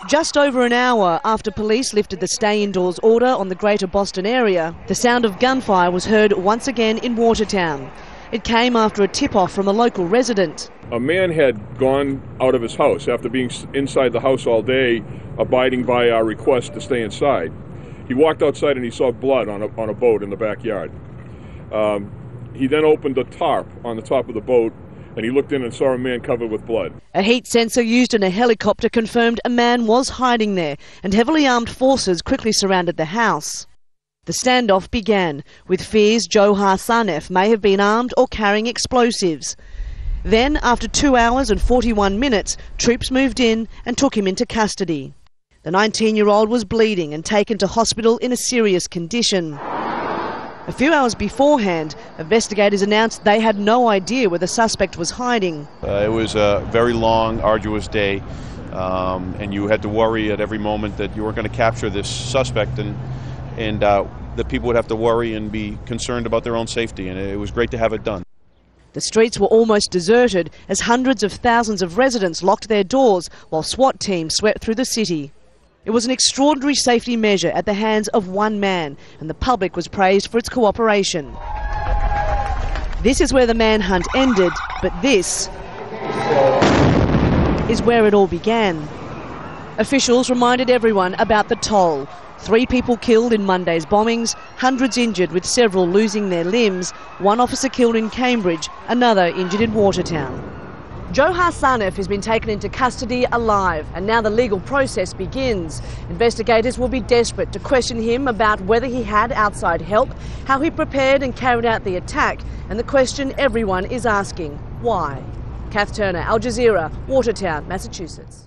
Just over an hour after police lifted the stay indoors order on the Greater Boston area, the sound of gunfire was heard once again in Watertown. It came after a tip-off from a local resident. A man had gone out of his house after being inside the house all day, abiding by our request to stay inside. He walked outside and he saw blood on a boat in the backyard. He then opened a tarp on the top of the boat and he looked in and saw a man covered with blood. A heat sensor used in a helicopter confirmed a man was hiding there, and heavily armed forces quickly surrounded the house. The standoff began, with fears Johar Sanef may have been armed or carrying explosives. Then, after 2 hours and 41 minutes, troops moved in and took him into custody. The 19-year-old was bleeding and taken to hospital in a serious condition. A few hours beforehand, investigators announced they had no idea where the suspect was hiding. It was a very long, arduous day, and you had to worry at every moment that you weren't going to capture this suspect, and that people would have to worry and be concerned about their own safety, and it was great to have it done. The streets were almost deserted as hundreds of thousands of residents locked their doors while SWAT teams swept through the city. It was an extraordinary safety measure at the hands of one man, and the public was praised for its cooperation. This is where the manhunt ended, but this is where it all began. Officials reminded everyone about the toll. 3 people killed in Monday's bombings, hundreds injured with several losing their limbs, 1 officer killed in Cambridge, another injured in Watertown. Johar Sanef has been taken into custody alive, and now the legal process begins. Investigators will be desperate to question him about whether he had outside help, how he prepared and carried out the attack, and the question everyone is asking, why? Cath, Al Jazeera, Watertown, Massachusetts.